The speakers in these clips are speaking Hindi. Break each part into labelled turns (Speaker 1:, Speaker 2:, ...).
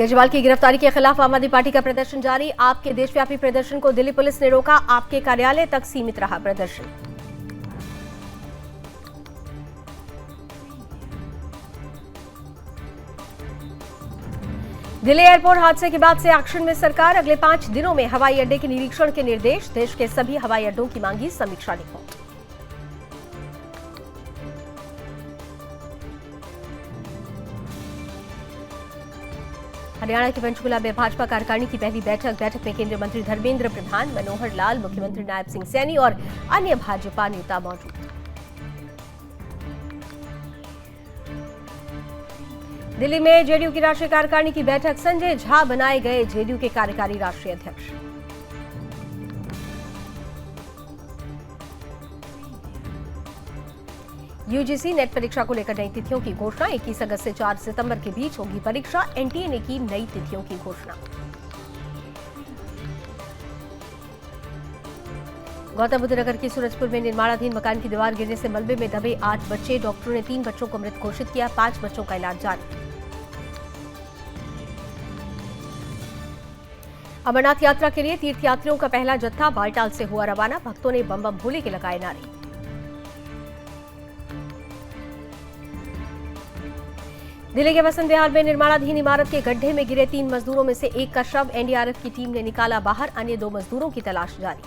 Speaker 1: केजरीवाल की गिरफ्तारी के खिलाफ आम आदमी पार्टी का प्रदर्शन जारी। आप के देशव्यापी प्रदर्शन को दिल्ली पुलिस ने रोका। आपके कार्यालय तक सीमित रहा प्रदर्शन। दिल्ली एयरपोर्ट हादसे के बाद से एक्शन में सरकार। अगले 5 दिनों में हवाई अड्डे के निरीक्षण के निर्देश। देश के सभी हवाई अड्डों की मांगी समीक्षा रिपोर्ट। हरियाणा के पंचकुला में भाजपा कार्यकारिणी की पहली बैठक में केंद्रीय मंत्री धर्मेंद्र प्रधान, मनोहर लाल, मुख्यमंत्री नायब सिंह सैनी और अन्य भाजपा नेता मौजूद। दिल्ली में जेडीयू की राष्ट्रीय कार्यकारिणी की बैठक। संजय झा बनाए गए जेडीयू के कार्यकारी राष्ट्रीय अध्यक्ष। यूजीसी नेट परीक्षा को लेकर नई तिथियों की घोषणा। 21 अगस्त से 4 सितंबर के बीच होगी परीक्षा। एनटीए ने की नई तिथियों की घोषणा। गौतम बुद्ध नगर के सूरजपुर में निर्माणाधीन मकान की दीवार गिरने से मलबे में दबे 8 बच्चे। डॉक्टरों ने 3 बच्चों को मृत घोषित किया। 5 बच्चों का इलाज जारी। अमरनाथ यात्रा के लिए तीर्थयात्रियों का पहला जत्था बालटाल से हुआ रवाना। भक्तों ने बम बम भोले के लगाए नारे। दिल्ली के वसंत विहार में निर्माणाधीन इमारत के गड्ढे में गिरे 3 मजदूरों में से एक का शव एनडीआरएफ की टीम ने निकाला बाहर। अन्य 2 मजदूरों की तलाश जारी।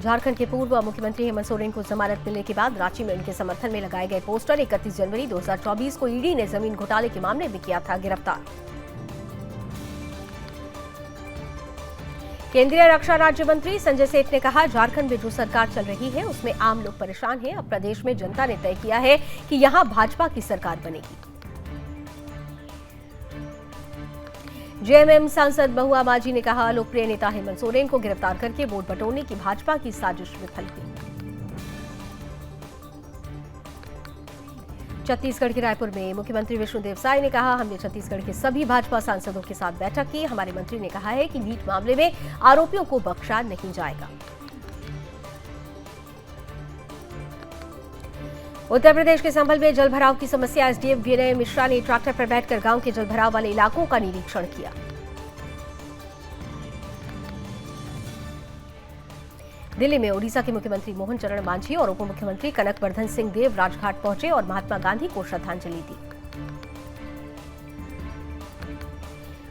Speaker 1: झारखंड के पूर्व मुख्यमंत्री हेमंत सोरेन को जमानत मिलने के बाद रांची में उनके समर्थन में लगाए गए पोस्टर। 31 जनवरी 2024 को ईडी ने जमीन घोटाले के मामले में किया था गिरफ्तार। केंद्रीय रक्षा राज्य मंत्री संजय सेठ ने कहा, झारखंड में जो सरकार चल रही है उसमें आम लोग परेशान हैं। अब प्रदेश में जनता ने तय किया है कि यहां भाजपा की सरकार बनेगी। जेएमएम सांसद महुआ माझी ने कहा, लोकप्रिय नेता हेमंत सोरेन को गिरफ्तार करके वोट बटोरने की भाजपा की साजिश विफल हुई। छत्तीसगढ़ के रायपुर में मुख्यमंत्री विष्णुदेव साय ने कहा, हमने छत्तीसगढ़ के सभी भाजपा सांसदों के साथ बैठक की। हमारे मंत्री ने कहा है कि नीट मामले में आरोपियों को बख्शा नहीं जाएगा। उत्तर प्रदेश के संभल में जलभराव की समस्या। एसडीएम विनय मिश्रा ने ट्रैक्टर पर बैठकर गांव के जलभराव वाले इलाकों का निरीक्षण किया। दिल्ली में ओडिशा के मुख्यमंत्री मोहन चरण मांझी और उप मुख्यमंत्री कनकवर्धन सिंह देव राजघाट पहुंचे और महात्मा गांधी को श्रद्धांजलि दी।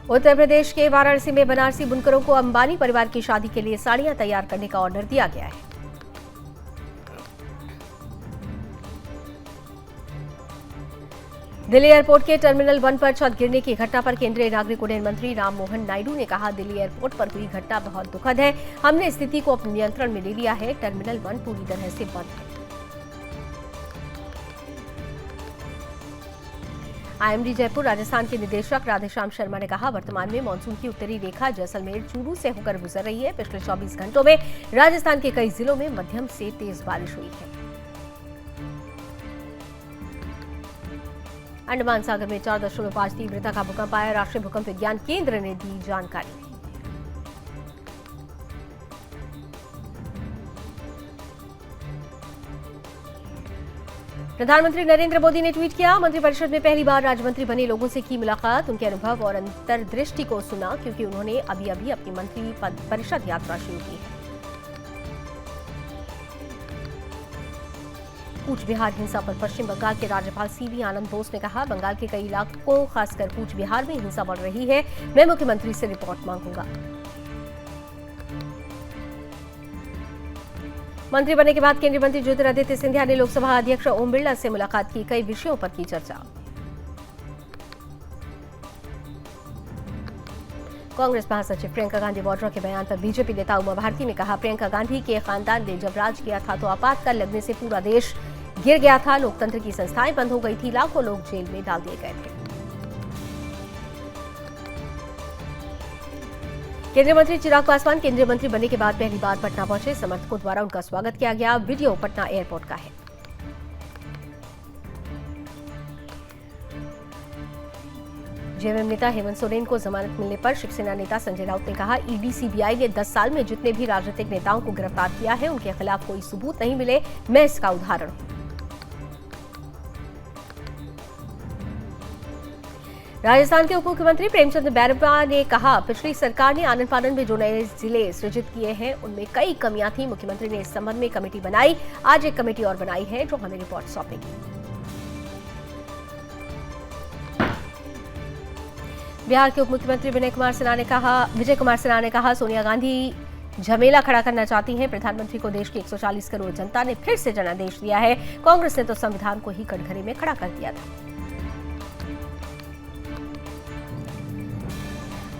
Speaker 1: उत्तर प्रदेश के वाराणसी में बनारसी बुनकरों को अंबानी परिवार की शादी के लिए साड़ियां तैयार करने का ऑर्डर दिया गया है। दिल्ली एयरपोर्ट के टर्मिनल 1 पर छत गिरने की घटना पर केंद्रीय नागरिक उड्डयन मंत्री राममोहन नायडू ने कहा, दिल्ली एयरपोर्ट पर हुई घटना बहुत दुखद है। हमने स्थिति को अपने नियंत्रण में ले लिया है। टर्मिनल 1 पूरी तरह से बंद है। आईएमडी जयपुर राजस्थान के निदेशक राधेश्याम शर्मा ने कहा, वर्तमान में मानसून की उत्तरी रेखा जैसलमेर चूरू से होकर गुजर रही है। पिछले 24 घंटों में राजस्थान के कई जिलों में मध्यम से तेज बारिश हुई है। अंडमान सागर में 4.5 तीव्रता का भूकंप आया। राष्ट्रीय भूकंप विज्ञान केंद्र ने दी जानकारी। प्रधानमंत्री नरेंद्र मोदी ने ट्वीट किया, मंत्रिपरिषद में पहली बार राज्य मंत्री बने लोगों से की मुलाकात। उनके अनुभव और अंतर्दृष्टि को सुना, क्योंकि उन्होंने अभी अभी अपनी मंत्री परिषद यात्रा शुरू की है। कूच बिहार हिंसा पर पश्चिम बंगाल के राज्यपाल सीवी आनंद बोस ने कहा, बंगाल के कई इलाकों खासकर कूच बिहार में हिंसा बढ़ रही है। मैं मुख्यमंत्री से रिपोर्ट मांगूंगा। मंत्री बनने के बाद केंद्रीय मंत्री ज्योतिरादित्य सिंधिया ने लोकसभा अध्यक्ष ओम बिरला से मुलाकात की। कई विषयों पर की चर्चा। कांग्रेस महासचिव प्रियंका गांधी वाड्रा के बयान पर बीजेपी नेता उमा भारती ने कहा, प्रियंका गांधी के खानदान ने जब राज किया था तो आपातकाल लगने से पूरा देश गिर गया था। लोकतंत्र की संस्थाएं बंद हो गई थी। लाखों लोग जेल में डाल दिए गए थे। केंद्रीय मंत्री चिराग पासवान केंद्रीय मंत्री बनने के बाद पहली बार पटना पहुंचे। समर्थकों द्वारा उनका स्वागत किया गया। वीडियो पटना एयरपोर्ट का है। जेएमएम नेता हेमंत सोरेन को जमानत मिलने पर शिवसेना नेता संजय राउत ने कहा, ईडी सीबीआई ने 10 साल में जितने भी राजनीतिक नेताओं को गिरफ्तार किया है उनके खिलाफ कोई सबूत नहीं मिले। मैं इसका उदाहरण हूं। राजस्थान के उप मुख्यमंत्री प्रेमचंद बैरवा ने कहा, पिछली सरकार ने आनन फानन में जो नए जिले सृजित किए हैं उनमें कई कमियां थी। मुख्यमंत्री ने इस संबंध में कमेटी बनाई। आज एक कमेटी और बनाई है जो हमें रिपोर्ट सौंपेगी। बिहार के उप मुख्यमंत्री विजय कुमार सिन्हा ने कहा, सोनिया गांधी झमेला खड़ा करना चाहती हैं। प्रधानमंत्री को देश की 140 करोड़ जनता ने फिर से जनादेश दिया है। कांग्रेस ने तो संविधान को ही कटघरे में खड़ा कर दिया था।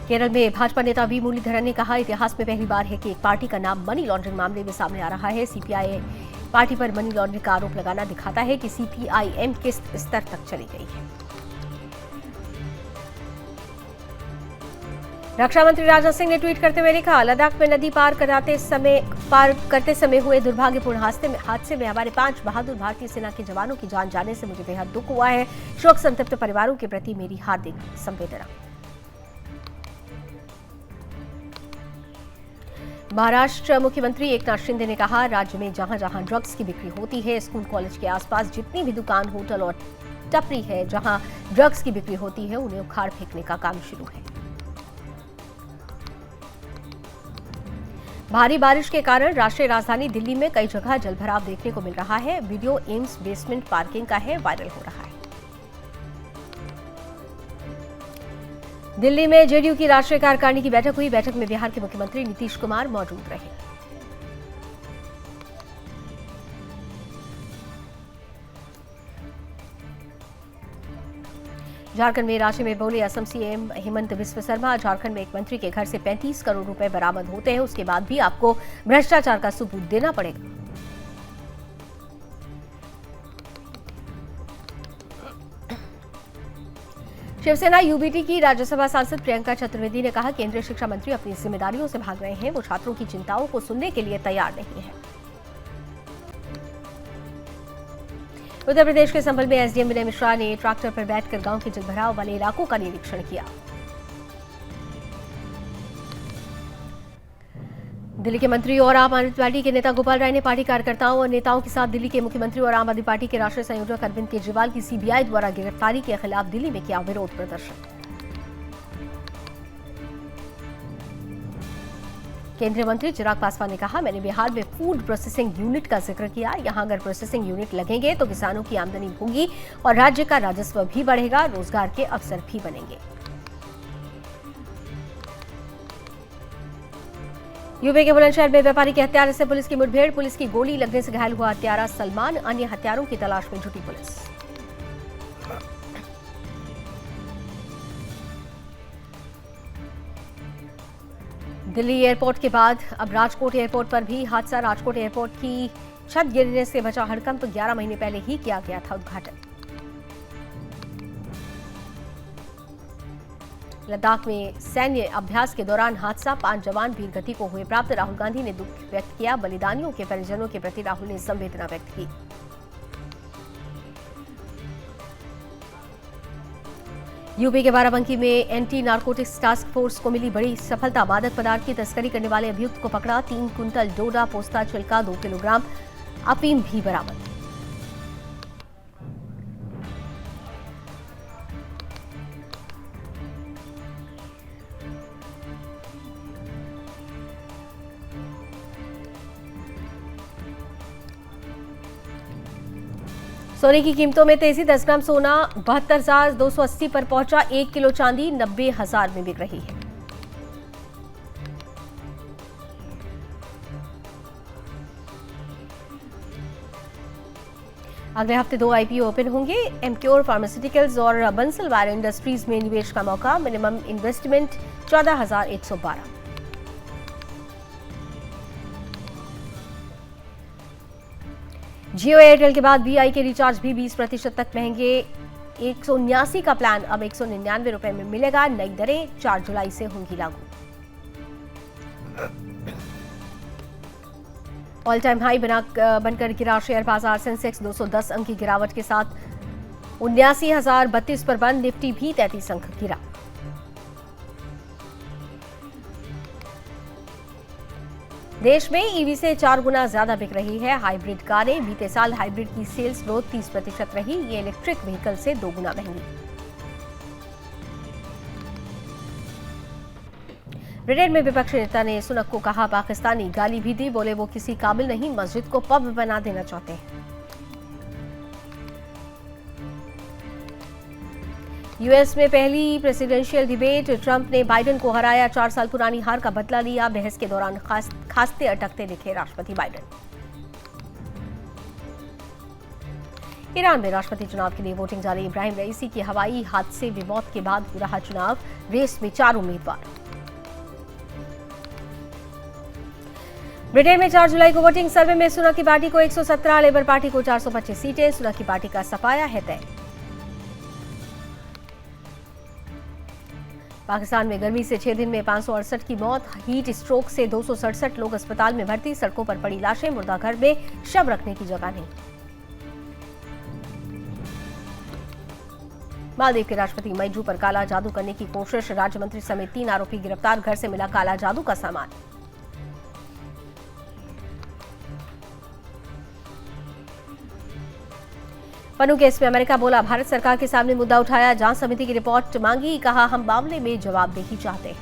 Speaker 1: केरल में भाजपा नेता वी मुरलीधरन ने कहा, इतिहास में पहली बार है कि एक पार्टी का नाम मनी लॉन्ड्रिंग मामले में सामने आ रहा है। सीपीआई पार्टी पर मनी लॉन्ड्रिंग का आरोप लगाना दिखाता है कि सीपीआईएम किस स्तर तक चली गई है। रक्षा मंत्री राजनाथ सिंह ने ट्वीट करते हुए लिखा, लद्दाख में नदी पार करते समय हुए दुर्भाग्यपूर्ण हादसे में हमारे 5 बहादुर भारतीय सेना के जवानों की जान जाने से मुझे बेहद दुख हुआ है। शोक संतप्त परिवारों के प्रति मेरी हार्दिक संवेदना। महाराष्ट्र मुख्यमंत्री एकनाथ शिंदे ने कहा, राज्य में जहां जहां ड्रग्स की बिक्री होती है, स्कूल कॉलेज के आसपास जितनी भी दुकान, होटल और टपरी है जहां ड्रग्स की बिक्री होती है, उन्हें उखाड़ फेंकने का काम शुरू है। भारी बारिश के कारण राष्ट्रीय राजधानी दिल्ली में कई जगह जलभराव देखने को मिल रहा है। वीडियो एम्स बेसमेंट पार्किंग का है, वायरल हो रहा है। दिल्ली में जेडीयू की राष्ट्रीय कार्यकारिणी की बैठक हुई। बैठक में बिहार के मुख्यमंत्री नीतीश कुमार मौजूद रहे। झारखंड में रांची में बोले असम सीएम हेमंत बिस्व शर्मा, झारखंड में एक मंत्री के घर से 35 करोड़ रुपए बरामद होते हैं, उसके बाद भी आपको भ्रष्टाचार का सबूत देना पड़ेगा। शिवसेना यूबीटी की राज्यसभा सांसद प्रियंका चतुर्वेदी ने कहा, केंद्रीय शिक्षा मंत्री अपनी जिम्मेदारियों से भाग रहे हैं। वो छात्रों की चिंताओं को सुनने के लिए तैयार नहीं है। उत्तर प्रदेश के संभल में एसडीएम विनय मिश्रा ने ट्रैक्टर पर बैठकर गांव के जलभराव वाले इलाकों का निरीक्षण किया। दिल्ली के मंत्री और आम आदमी पार्टी के नेता गोपाल राय ने पार्टी कार्यकर्ताओं और नेताओं के साथ दिल्ली के मुख्यमंत्री और आम आदमी पार्टी के राष्ट्रीय संयोजक अरविंद केजरीवाल की सीबीआई द्वारा गिरफ्तारी के खिलाफ दिल्ली में किया विरोध प्रदर्शन। केंद्रीय मंत्री चिराग पासवान ने कहा, मैंने बिहार में फूड प्रोसेसिंग यूनिट का जिक्र किया। यहां अगर प्रोसेसिंग यूनिट लगेंगे तो किसानों की आमदनी होगी और राज्य का राजस्व भी बढ़ेगा, रोजगार के अवसर भी बनेंगे। यूपी के बुलंदशहर में व्यापारी के हत्यारे से पुलिस की मुठभेड़। पुलिस की गोली लगने से घायल हुआ हत्यारा सलमान। अन्य हत्यारों की तलाश में जुटी पुलिस। दिल्ली एयरपोर्ट के बाद अब राजकोट एयरपोर्ट पर भी हादसा। राजकोट एयरपोर्ट की छत गिरने से बचा हड़कंप। 11 महीने पहले ही किया गया था उद्घाटन। लद्दाख में सैन्य अभ्यास के दौरान हादसा। 5 जवान वीर गति को हुए प्राप्त। राहुल गांधी ने दुख व्यक्त किया। बलिदानियों के परिजनों के प्रति राहुल ने संवेदना व्यक्त की। यूपी के बाराबंकी में एंटी नारकोटिक्स टास्क फोर्स को मिली बड़ी सफलता। मादक पदार्थ की तस्करी करने वाले अभियुक्त को पकड़ा। 3 कुंतल डोडा पोस्ता छिलका, 2 किलोग्राम अफीम भी बरामद। सोने की कीमतों में तेजी। 10 ग्राम सोना 72,280 पर पहुंचा। 1 किलो चांदी 90,000 में बिक रही है। अगले हफ्ते 2 आईपीओ ओपन होंगे। एमक्योर फार्मास्यूटिकल्स और बंसल वायर इंडस्ट्रीज में निवेश का मौका। Minimum investment 14,112। जियो एयरटेल के बाद वीआई के रिचार्ज भी 20% तक महंगे। 179 का प्लान अब 199 रुपए में मिलेगा। नई दरें 4 जुलाई से होंगी लागू। ऑल टाइम हाई बनकर गिरा शेयर बाजार। सेंसेक्स 210 अंक की गिरावट के साथ 79,032 पर बंद। निफ्टी भी 33 अंक गिरा। देश में ईवी से 4 गुना ज्यादा बिक रही है हाइब्रिड कारें। बीते साल हाइब्रिड की सेल्स ग्रोथ 30% रही। ये इलेक्ट्रिक व्हीकल से 2 गुना महंगी। ब्रिटेन में विपक्षी नेता ने सुनक को कहा पाकिस्तानी, गाली भी दी, बोले वो किसी काबिल नहीं, मस्जिद को पब बना देना चाहते हैं। यूएस में पहली प्रेसिडेंशियल डिबेट, ट्रंप ने बाइडेन को हराया, 4 साल पुरानी हार का बदला लिया। बहस के दौरान खांसते अटकते दिखे राष्ट्रपति बाइडेन। ईरान में राष्ट्रपति चुनाव के लिए वोटिंग जारी। इब्राहिम रईसी की हवाई हादसे में मौत के बाद हो रहा चुनाव, रेस में 4 उम्मीदवार। ब्रिटेन में 4 जुलाई को वोटिंग। सर्वे में सुनक की पार्टी को 117, लेबर पार्टी को 425 सीटें। सुनक की पार्टी का सफाया है तय। पाकिस्तान में गर्मी से 6 दिन में 568 की मौत, हीट स्ट्रोक से 267 लोग अस्पताल में भर्ती। सड़कों पर पड़ी लाशें, मुर्दाघर में शव रखने की जगह नहीं। मालदीव के राष्ट्रपति मैजू पर काला जादू करने की कोशिश, राज्य मंत्री समेत 3 आरोपी गिरफ्तार। घर से मिला काला जादू का सामान। पन्नू केस में अमेरिका बोला, भारत सरकार के सामने मुद्दा उठाया, जांच समिति की रिपोर्ट मांगी। कहा, हम मामले में जवाबदेही चाहते हैं।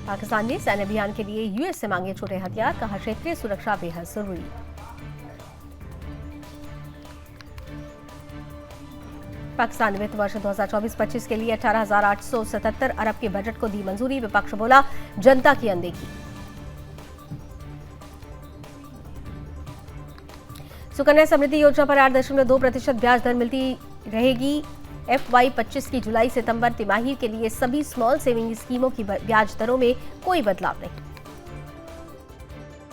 Speaker 1: पाकिस्तान ने सैन्य अभियान के लिए यूएस से मांगे छोटे हथियार। कहा, क्षेत्रीय सुरक्षा बेहद जरूरी। पाकिस्तान ने वित्त वर्ष 2024-25 के लिए 18,877 अरब के बजट को दी मंजूरी। विपक्ष बोला, जनता की अनदेखी। सुकन्या समृद्धि योजना पर 8.2% ब्याज दर मिलती रहेगी। FY25 की जुलाई सितंबर तिमाही के लिए सभी स्मॉल सेविंग स्कीमों की ब्याज दरों में कोई बदलाव नहीं।